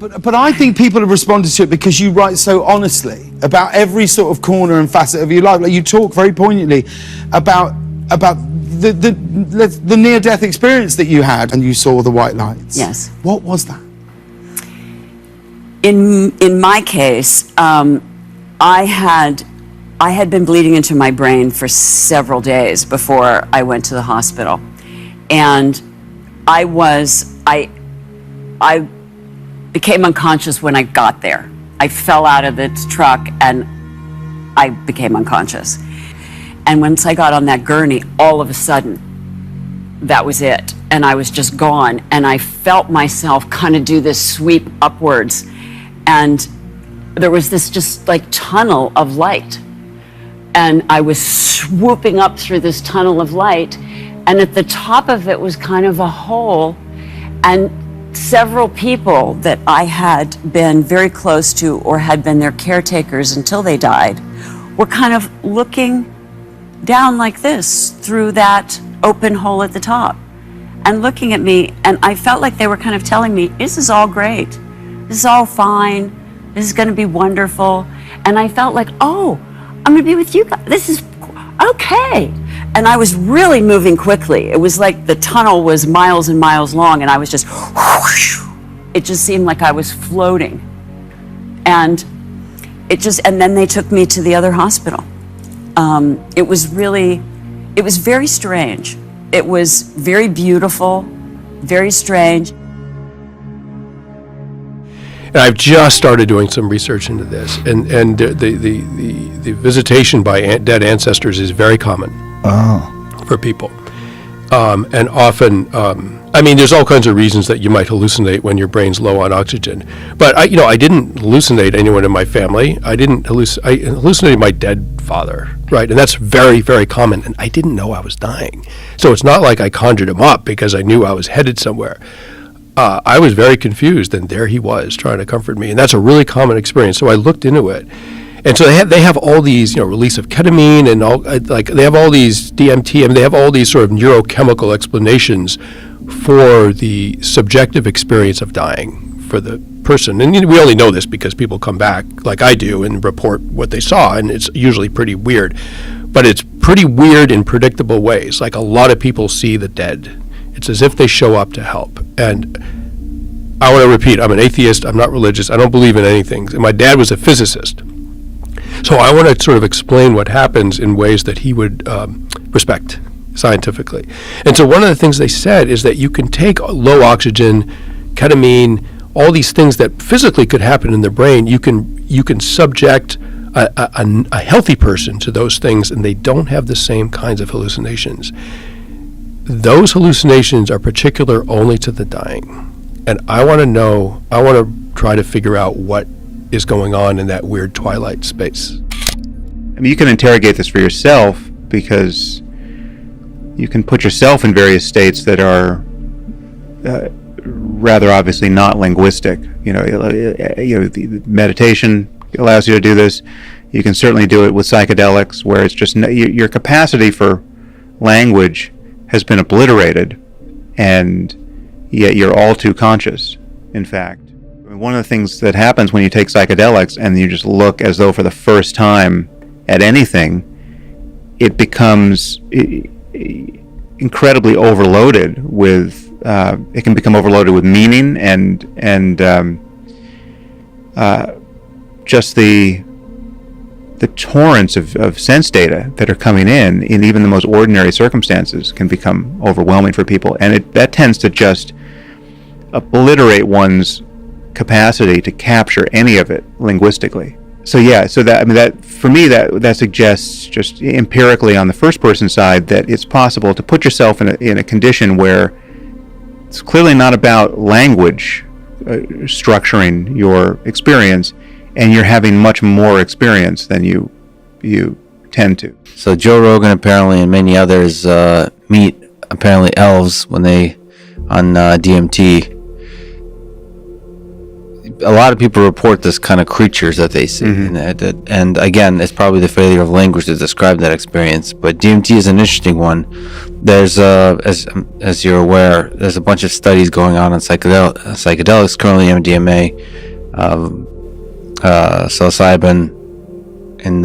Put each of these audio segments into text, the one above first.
But I think people have responded to it because you write so honestly about every sort of corner and facet of your life. Like you talk very poignantly about the near-death experience that you had, and you saw the white lights. Yes. What was that? In my case, I had been bleeding into my brain for several days before I went to the hospital, and I became unconscious when I got there. I fell out of the truck and I became unconscious. And once I got on that gurney, all of a sudden, that was it. And I was just gone. And I felt myself kind of do this sweep upwards. And there was this just like tunnel of light. And I was swooping up through this tunnel of light. And at the top of it was kind of a hole. And several people that I had been very close to or had been their caretakers until they died were kind of looking down like this through that open hole at the top and looking at me, and I felt like they were kind of telling me, this is all great, this is all fine, this is going to be wonderful. And I felt like, oh, I'm going to be with you guys, this is okay. And I was really moving quickly. It was like the tunnel was miles and miles long, and I was just whoosh. It just seemed like I was floating. And then they took me to the other hospital. It was very strange. It was very beautiful, very strange. And I've just started doing some research into this, and the visitation by dead ancestors is very common for people, and often. There's all kinds of reasons that you might hallucinate when your brain's low on oxygen. But I didn't hallucinate anyone in my family. I hallucinated my dead father, right? And that's very, very common. And I didn't know I was dying. So it's not like I conjured him up because I knew I was headed somewhere. I was very confused, and there he was trying to comfort me. And that's a really common experience. So I looked into it. And so they have all these, release of ketamine and all, they have all these DMT, and they have all these sort of neurochemical explanations for the subjective experience of dying for the person. And we only know this because people come back, like I do, and report what they saw, and it's usually pretty weird. But it's pretty weird in predictable ways. Like a lot of people see the dead. It's as if they show up to help. And I want to repeat, I'm an atheist, I'm not religious, I don't believe in anything. And my dad was a physicist. So I want to sort of explain what happens in ways that he would respect scientifically. And so one of the things they said is that you can take low oxygen, ketamine, all these things that physically could happen in the brain, you can subject a healthy person to those things, and they don't have the same kinds of hallucinations. Those hallucinations are particular only to the dying. And I want to try to figure out what is going on in that weird twilight space. I mean, you can interrogate this for yourself because you can put yourself in various states that are rather obviously not linguistic. The meditation allows you to do this. You can certainly do it with psychedelics, where it's just your capacity for language has been obliterated, and yet you're all too conscious, in fact. One of the things that happens when you take psychedelics and you just look as though for the first time at anything, it becomes incredibly overloaded with, it can become overloaded with meaning and just the torrents of sense data that are coming in even the most ordinary circumstances can become overwhelming for people. And that tends to just obliterate one's capacity to capture any of it linguistically. So that for me that suggests just empirically on the first person side that it's possible to put yourself in a condition where it's clearly not about language structuring your experience, and you're having much more experience than you tend to. So Joe Rogan apparently and many others meet apparently elves when they on DMT. a lot of people report this kind of creatures that they see, and again, it's probably the failure of language to describe that experience. But DMT is an interesting one. There's as you're aware, there's a bunch of studies going on psychedelics currently, MDMA, psilocybin, in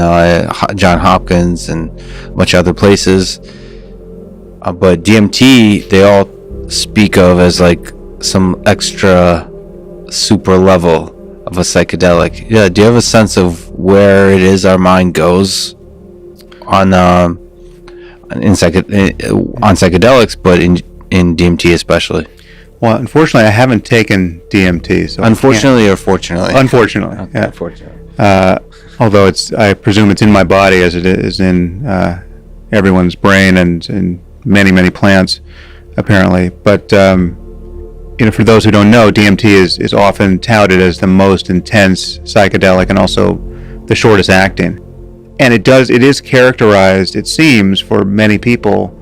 John Hopkins and a bunch of other places. But DMT, they all speak of as like some extra super level of a psychedelic. Yeah, do you have a sense of where it is our mind goes on psychedelics, but in DMT especially? Well, unfortunately, I haven't taken DMT. So unfortunately or fortunately? Unfortunately, okay, yeah. Unfortunately. Although I presume it's in my body as it is in everyone's brain and in many plants, apparently. But for those who don't know, DMT is often touted as the most intense psychedelic and also the shortest acting. And it is characterized, it seems, for many people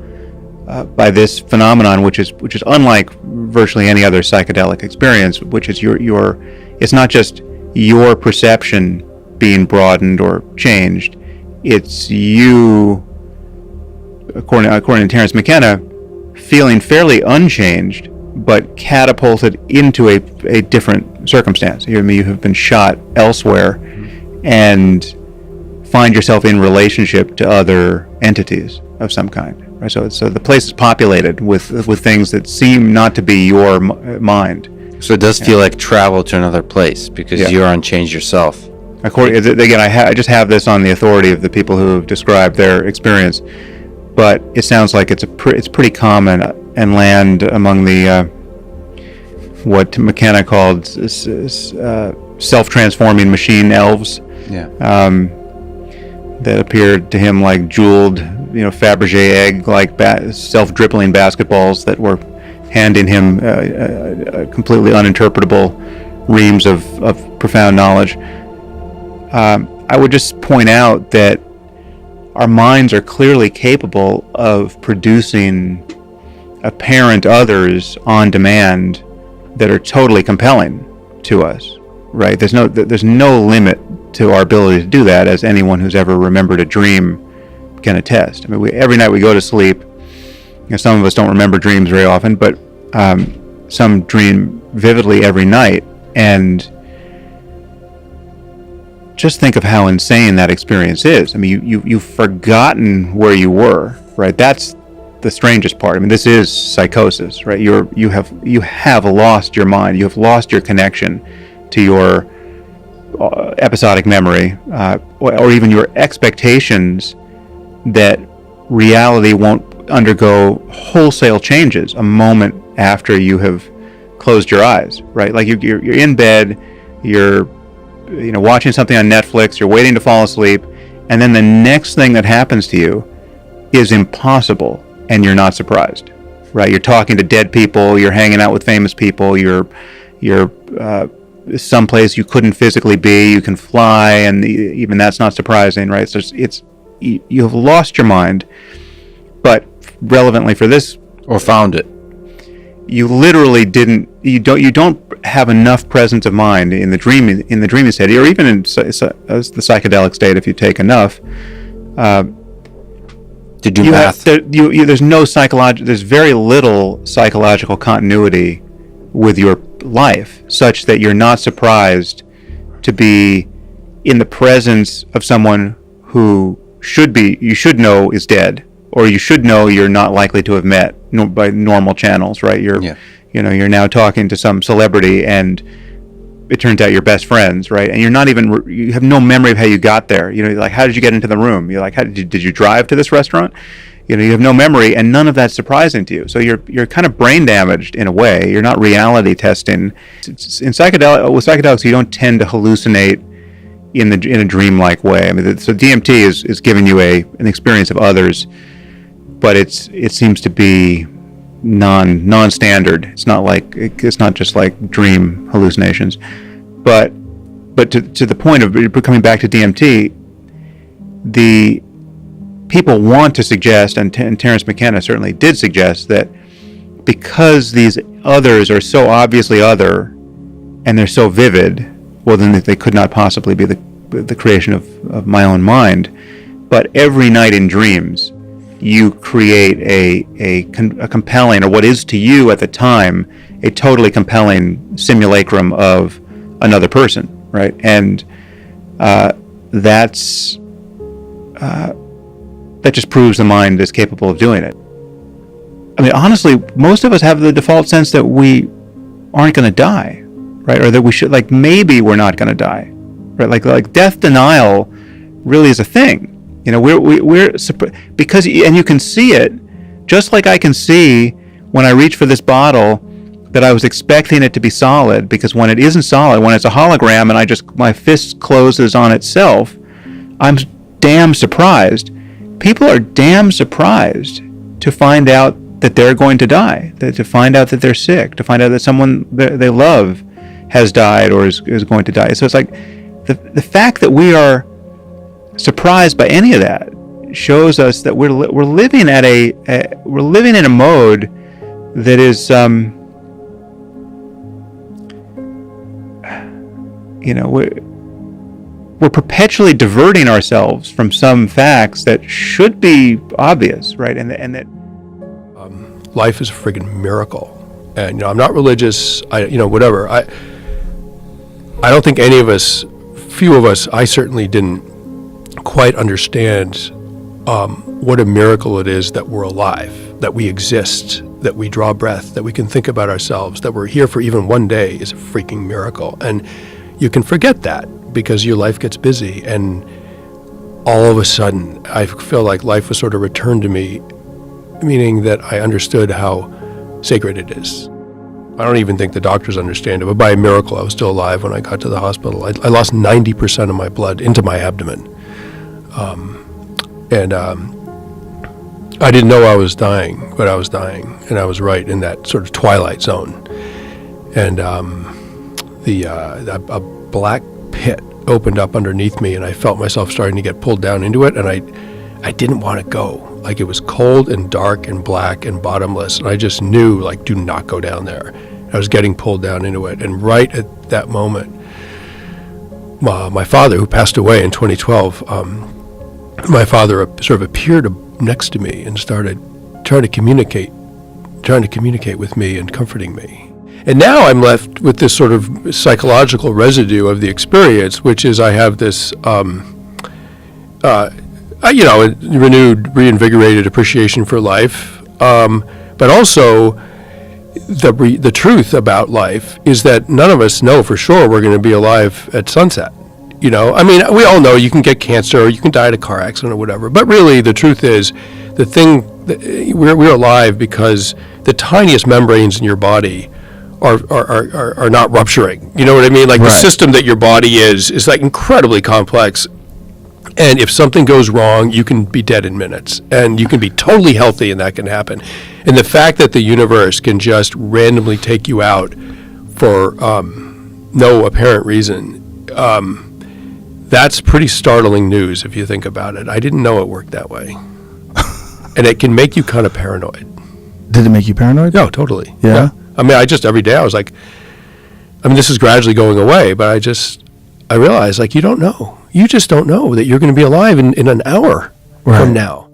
by this phenomenon, which is unlike virtually any other psychedelic experience, which is it's not just your perception being broadened or changed, it's you, according to Terence McKenna, feeling fairly unchanged, but catapulted into a different circumstance. You have been shot elsewhere and find yourself in relationship to other entities of some kind. Right? So the place is populated with things that seem not to be your mind. So it does feel like travel to another place because you're unchanged yourself. Again, I just have this on the authority of the people who have described their experience, but it sounds like it's pretty common and land among the what McKenna called self-transforming machine elves. Yeah. That appeared to him like jeweled, Fabergé egg like self-dribbling basketballs that were handing him completely uninterpretable reams of profound knowledge. I would just point out that our minds are clearly capable of producing apparent others on demand that are totally compelling to us, right? There's no limit to our ability to do that, as anyone who's ever remembered a dream can attest. I mean, every night we go to sleep, some of us don't remember dreams very often, but some dream vividly every night, and just think of how insane that experience is. I mean, you've forgotten where you were, right? That's the strangest part. I mean, this is psychosis, right? You have lost your mind. You have lost your connection to your episodic memory, or even your expectations that reality won't undergo wholesale changes a moment after you have closed your eyes, right? Like you're in bed, you're watching something on Netflix, you're waiting to fall asleep, and then the next thing that happens to you is impossible, and you're not surprised, right? You're talking to dead people, you're hanging out with famous people, you're someplace you couldn't physically be, you can fly, and even that's not surprising, right? So you have lost your mind, but relevantly for this, or found it. You literally didn't. You don't have enough presence of mind in the dreaming state, or even in the psychedelic state. If you take enough, to do math, there's no psychological. There's very little psychological continuity with your life, such that you're not surprised to be in the presence of someone who you should know is dead, or you should know you're not likely to have met by normal channels, right? You're now talking to some celebrity, and it turns out you're best friends, right? And you have no memory of how you got there. Like, how did you get into the room? You're like, did you drive to this restaurant? You have no memory, and none of that's surprising to you. So you're kind of brain damaged in a way. You're not reality testing. With psychedelics, you don't tend to hallucinate in a dreamlike way. I mean, so DMT is giving you an experience of others, but it seems to be non-standard. It's not just like dream hallucinations, but to the point of coming back to DMT, the people want to suggest, and Terence McKenna certainly did suggest, that because these others are so obviously other, and they're so vivid, well, then they could not possibly be the creation of my own mind. But every night in dreams, you create a compelling, or what is to you at the time, a totally compelling simulacrum of another person, right? And that just proves the mind is capable of doing it. I mean, honestly, most of us have the default sense that we aren't going to die, right? Or that we should, like, maybe we're not going to die, right? Like death denial really is a thing. You know, we're because, and you can see it, just like I can see when I reach for this bottle that I was expecting it to be solid, because when it isn't solid, when it's a hologram and my fist closes on itself, I'm damn surprised. People are damn surprised to find out that they're going to die, to find out that they're sick, to find out that someone they love has died or is going to die. So it's like the fact that we are surprised by any of that shows us that we're living we're living in a mode that is we're perpetually diverting ourselves from some facts that should be obvious, right? And that life is a friggin' miracle. And I'm not religious. Whatever. I don't think any of us, few of us, I certainly didn't quite understand what a miracle it is that we're alive, that we exist, that we draw breath, that we can think about ourselves, that we're here for even one day is a freaking miracle. And you can forget that because your life gets busy, and all of a sudden I feel like life was sort of returned to me, meaning that I understood how sacred it is. I don't even think the doctors understand it, but by a miracle I was still alive when I got to the hospital. I lost 90% of my blood into my abdomen. I didn't know I was dying, but I was dying, and I was right in that sort of twilight zone. And a black pit opened up underneath me, and I felt myself starting to get pulled down into it, and I didn't want to go. Like, it was cold and dark and black and bottomless, and I just knew, like, do not go down there. I was getting pulled down into it, and right at that moment, my father, who passed away in 2012, my father sort of appeared next to me and started trying to communicate with me and comforting me. And now I'm left with this sort of psychological residue of the experience, which is I have this, renewed, reinvigorated appreciation for life, but also the truth about life is that none of us know for sure we're going to be alive at sunset. We all know you can get cancer or you can die in a car accident or whatever, but really the truth is we're alive because the tiniest membranes in your body are not rupturing. You know what I mean? Like, right. The system that your body is like incredibly complex. And if something goes wrong, you can be dead in minutes, and you can be totally healthy, and that can happen. And the fact that the universe can just randomly take you out for no apparent reason, that's pretty startling news if you think about it. I didn't know it worked that way. And it can make you kind of paranoid. Did it make you paranoid? No, totally. Yeah? Every day I was like, this is gradually going away, but I realized, like, you don't know. You just don't know that you're going to be alive in an hour from now.